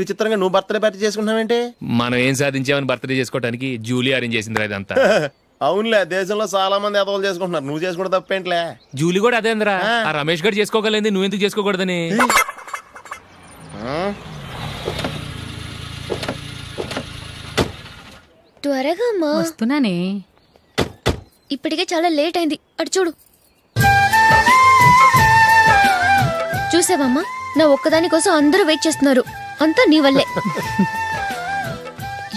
విచిత్రంగా నువ్వు birthday party చేసుకుంటున్నావేంటి? మనం ఏం సాధించామని బర్త్డే చేసుకోవడానికి జూలీ అరేంజ్ చేసింది ఇదంతా. అవునులే, దేశంలో చాలా మంది ఎదవలు చేసుకుంటున్నారు, నువ్వు చేసుకుంటే తప్పేంట్లే. జూలీ కూడా అదేంద్రా, ఆ రమేష్ గారు చేసుకోగలేదు, నువ్వెందుకు చేసుకోకూడదని. త్వరగా అమ్మా. వస్తున్నానే. ఇప్పటికే చాలా లేట్ అయింది, అటు చూడు. చూసావమ్మా, నా ఒక్కదాని కోసం అందరూ వెయిట్ చేస్తున్నారు, అంతా నీ వల్లే.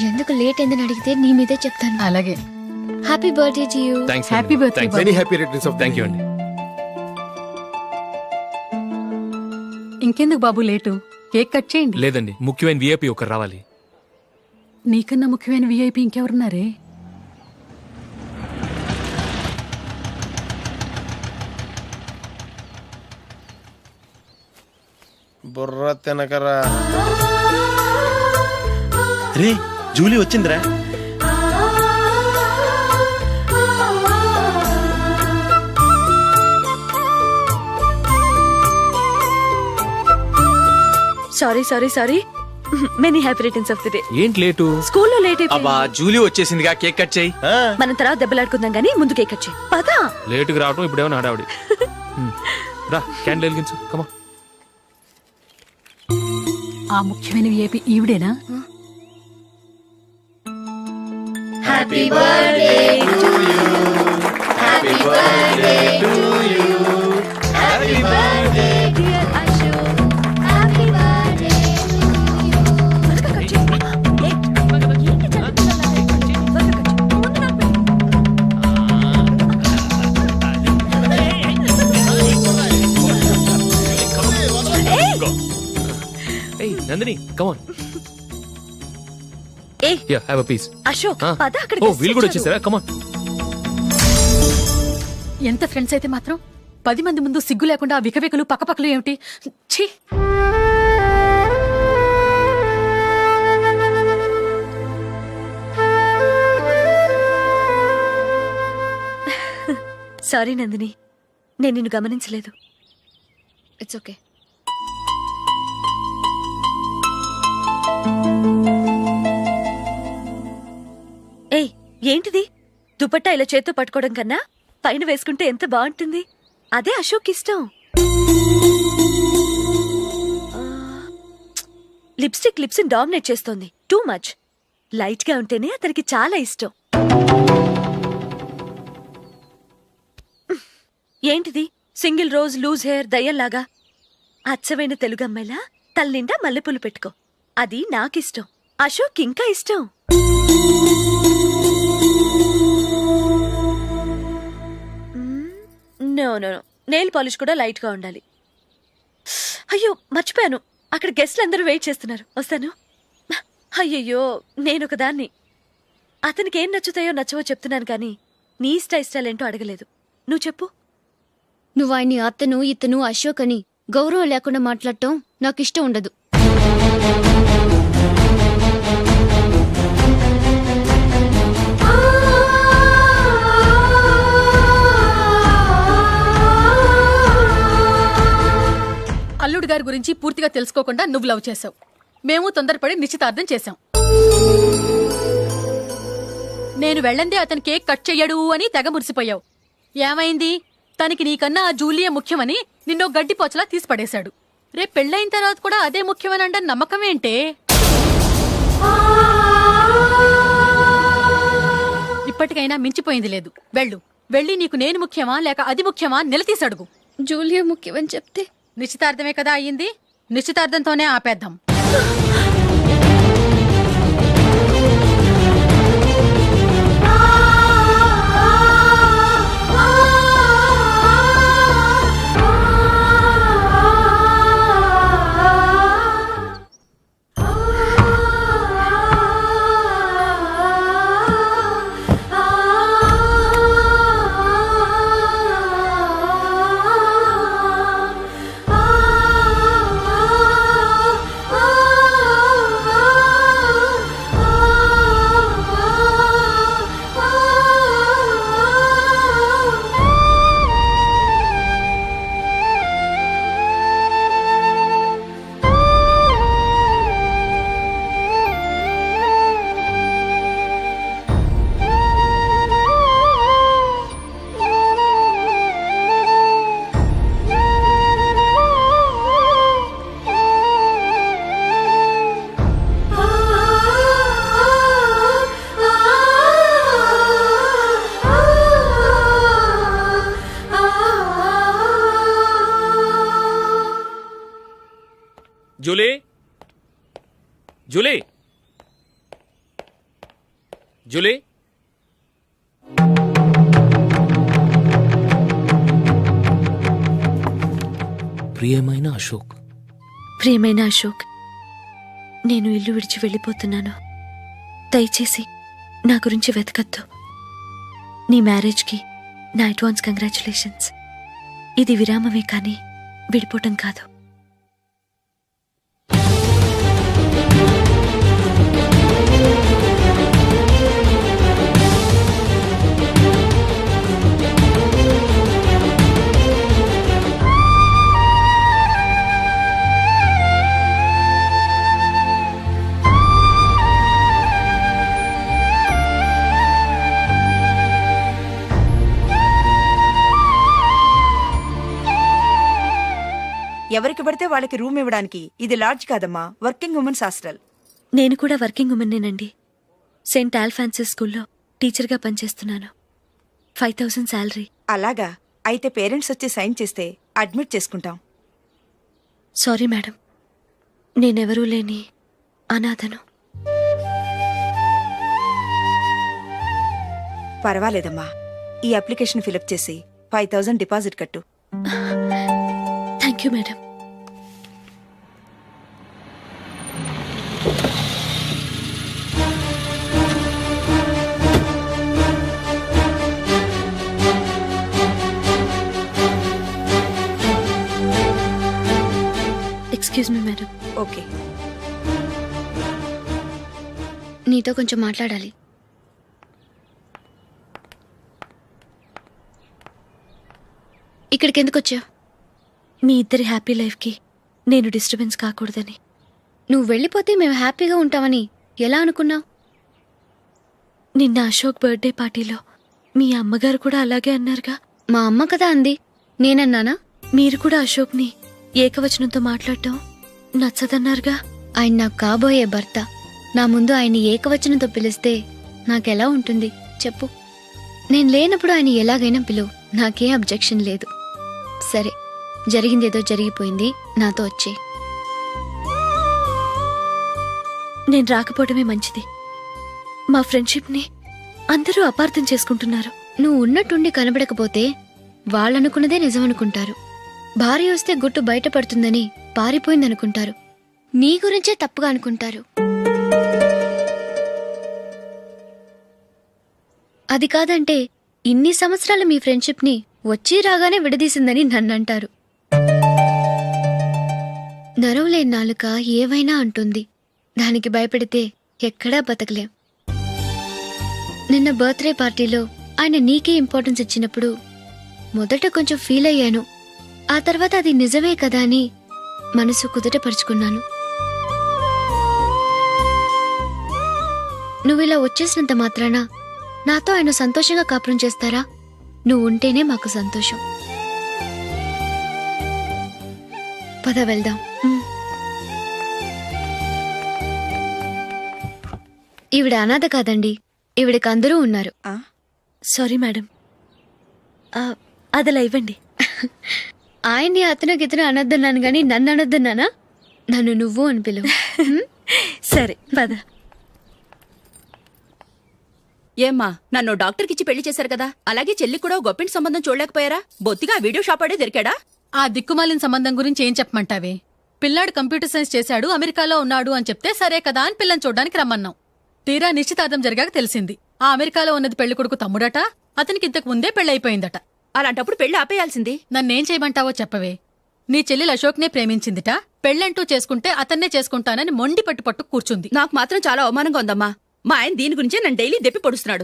ఎందుకు లేట్ అయిందని అడిగితే నీ మీదే చెప్తాను. అలాగే. Happy birthday to you. Happy birthday. Very happy returns of. Thank you అండి. ఇంకెందుకు బాబు లేటు, కేక్ కట్ చేయండి. లేదండి, ముఖ్యమైన విఐపి ఒకరు రావాలి. నీకన్నా ముఖ్యమైన విఐపి ఇంకెవరున్నారే? బుర్ర తినకరా. రే, జూలీ వచ్చిందిరా. Sorry many happy returns of the day. ఏంటి లేటు? స్కూల్లో లేట్ అయిపోయింది. అబ్బా, జూలీ వచ్చేసిందిగా, కేక్ కట్ చేయి. మనం తర్వాత దెబ్బలాడుకుందాం గానీ ముందు కేక్ కట్ చేయి. పదా. లేటుగా రావటం ఇప్పుడేమో హడావిడి. రా, క్యాండిల్ వెలిగించు. కమా. ఆ ముఖ్యమైన విఐపి ఈవిడేనా? Happy birthday to you. Happy birthday to you. Happy birthday dear Ashu. Happy birthday Nandini, come on. Yeah, have a piece. Ashok, పద అక్కడికి. ఓ, వీళ్ళు కూడా వచ్చేసారా? కమాన్. ఎంత ఫ్రెండ్స్ అయితే మాత్రం 10 మంది ముందు సిగ్గు లేకుండా ఆ వికవికలు పక్కపక్కలు ఏమిటి? ఛీ. సారీ నందిని, నేను నిన్ను గమనించలేదు. It's okay. ఏయ్, ఏంటిది? దుపట్టా ఇలా చేత్తో పట్టుకోవడం కన్నా పైన వేసుకుంటే ఎంత బాగుంటుంది. అదే అశోక్ ఇష్టం. లిప్స్టిక్ లిప్స్ డామినేట్ చేస్తోంది. Too much. లైట్ గా ఉంటేనే అతనికి చాలా ఇష్టం. ఏంటిది? సింగిల్ రోజ్ లూజ్ హెయిర్ దయ్యంలాగా. అచ్చమైన తెలుగు అమ్మాయిలా తల్లిండా మల్లెపూలు పెట్టుకో. అది నాకిష్టం. అశోక్ ఇంకా ఇష్టం. No no no, nail polish కూడా లైట్ గా ఉండాలి. అయ్యో, మర్చిపోయాను, అక్కడ గెస్ట్లు అందరూ వెయిట్ చేస్తున్నారు, వస్తాను. అయ్యయ్యో, నేనొక దాన్ని. అతనికి ఏం నచ్చుతాయో నచ్చవో చెప్తున్నాను కానీ నీ ఇష్టాలేంటో అడగలేదు. నువ్వు చెప్పు. నువ్వు ఆయన్ని అతను ఇతను అశోక్ అని గౌరవం లేకుండా మాట్లాడటం నాకు ఇష్టం ఉండదు. అల్లుడు గారి గురించి పూర్తిగా తెలుసుకోకుండా నువ్వు లవ్ చేసావు. మేము తొందరపడి నిశ్చితార్థం చేశాం. నేను వెళ్ళందే అతను కేక్ కట్ చెయ్యడు అని తెగ మురిసిపోయావు. ఏమైంది? తనకి నీకన్నా ఆ జూలియే ముఖ్యమని నిన్నో గడ్డిపోచలా తీసి పడేశాడు. రేపు పెళ్ళైన తర్వాత కూడా అదే ముఖ్యమని అంటే నమ్మకం ఏంటే? ఇప్పటికైనా మించిపోయింది లేదు. వెళ్ళి నీకు నేను ముఖ్యమా లేక అది ముఖ్యమా నిలదీసడుగు. జూలియా ముఖ్యమని చెప్తే నిశ్చితార్థమే కదా అయ్యింది, నిశ్చితార్థంతోనే ఆపేద్దాం. జూలీ జూలీ ప్రియమైన అశోక్. ప్రియమైన అశోక్, నేను ఇల్లు విడిచి వెళ్ళిపోతున్నాను. దయచేసి నా గురించి వెతకద్దు. నీ మ్యారేజ్కి నా అడ్వాన్స్ కంగ్రాచులేషన్స్. ఇది విరామమే కానీ విడిపోవటం కాదు. ఎవరికి పడితే వాళ్ళకి రూమ్ ఇవ్వడానికి ఇది లాడ్జ్ కాదమ్మా, వర్కింగ్ ఉమెన్స్ హాస్టల్. నేను కూడా వర్కింగ్ ఉమెన్నేనండి. సెయింట్ ఆల్ఫాన్సిస్ స్కూల్లో టీచర్గా పనిచేస్తున్నాను. 5000 శాలరీ. అలాగా? అయితే పేరెంట్స్ వచ్చి సైన్ చేస్తే అడ్మిట్ చేసుకుంటాం. సారీ మేడం, నేనెవరూ లేని అనాథను. పర్వాలేదమ్మా, ఈ అప్లికేషన్ ఫిలప్ చేసి 5000 డిపాజిట్ కట్టు. Thank you madam. Excuse me madam. Okay. నీతో కొంచెం మాట్లాడాలి. ఇక్కడికి ఎందుకు వచ్చావు? మీ ఇద్దరి హ్యాపీ లైఫ్కి నేను డిస్టర్బెన్స్ కాకూడదని. నువ్వు వెళ్ళిపోతే మేము హ్యాపీగా ఉంటామని ఎలా అనుకున్నావు? నిన్న అశోక్ బర్త్డే పార్టీలో మీ అమ్మగారు కూడా అలాగే అన్నారుగా. మా అమ్మ కదా అంది, నేనన్నానా? మీరు కూడా అశోక్ని ఏకవచనంతో మాట్లాడటం నచ్చదన్నారుగా. ఆయన నాకు కాబోయే భర్త. నా ముందు ఆయన్ని ఏకవచనంతో పిలిస్తే నాకెలా ఉంటుంది చెప్పు? నేను లేనప్పుడు ఆయన ఎలాగైనా పిలువు, నాకే అబ్జెక్షన్ లేదు. సరే, జరిగిందేదో జరిగిపోయింది, నాతో వచ్చే. నేను రాకపోవడమే మంచిది. మా ఫ్రెండ్షిప్ని అందరూ అపార్థం చేసుకుంటున్నారు. నువ్వు ఉన్నట్టుండి కనబడకపోతే వాళ్ళనుకున్నదే నిజమనుకుంటారు. భార్య వస్తే గుట్టు బయటపడుతుందని పారిపోయిందనుకుంటారు. నీ గురించే తప్పుగా అనుకుంటారు. అది కాదంటే ఇన్ని సంవత్సరాలు మీ ఫ్రెండ్షిప్ని వచ్చి రాగానే విడదీసిందని నన్నంటారు. నరవలేని నాలుక ఏవైనా అంటుంది. దానికి భయపడితే ఎక్కడా బతకలేం. నిన్న బర్త్డే పార్టీలో ఆయన నీకే ఇంపార్టెన్స్ ఇచ్చినప్పుడు మొదట కొంచెం ఫీల్ అయ్యాను. ఆ తర్వాత అది నిజమే కదా అని మనసు కుదుటపరుచుకున్నాను. నువ్విలా వచ్చేసినంత మాత్రాన నాతో ఆయన సంతోషంగా కాపురం చేస్తారా? నువ్వు ఉంటేనే మాకు సంతోషం. పద వెళ్దాం. ఈవిడ అనాథ కాదండి, ఈవిడకి అందరూ ఉన్నారు. సారీ మేడం, అదలా ఇవ్వండి. ఆయన్ని అతను గితను అనొద్దన్నాను గాని నన్ను అనొద్దన్నానా? నన్ను నువ్వు అని పిలువు. సరే పద. ఏమ్మా, నన్ను డాక్టర్కిచ్చి పెళ్లి చేశారు కదా, అలాగే చెల్లి కూడా గొప్పింటి సంబంధం చూడలేకపోయారా? బొత్తిగా వీడియో షాప్ ఆడే దొరికాడా? ఆ దిక్కుమాలిన సంబంధం గురించి ఏం చెప్పమంటావే? పిల్లాడు కంప్యూటర్ సైన్స్ చేశాడు, అమెరికాలో ఉన్నాడు అని చెప్తే సరే కదా అని పిల్లని చూడడానికి రమ్మన్నాం. తీరా నిశ్చితార్థం జరిగాక తెలిసింది ఆ అమెరికాలో ఉన్నది పెళ్లి కొడుకు తమ్ముడట, అతనికి ఇంతకు ముందే పెళ్లయిపోయిందట. అలాంటప్పుడు పెళ్లి ఆపేయాల్సింది. నన్నేం చేయమంటావో చెప్పవే. నీ చెల్లెలు అశోక్నే ప్రేమించిందిట, పెళ్ళంటూ చేసుకుంటే అతన్నే చేసుకుంటానని మొండి పట్టు కూర్చుంది. నాకు మాత్రం చాలా అవమానంగా ఉందమ్మా. మా ఆయన దీని గురించే నన్ను డైలీ దెప్పి పొడుస్తున్నాడు.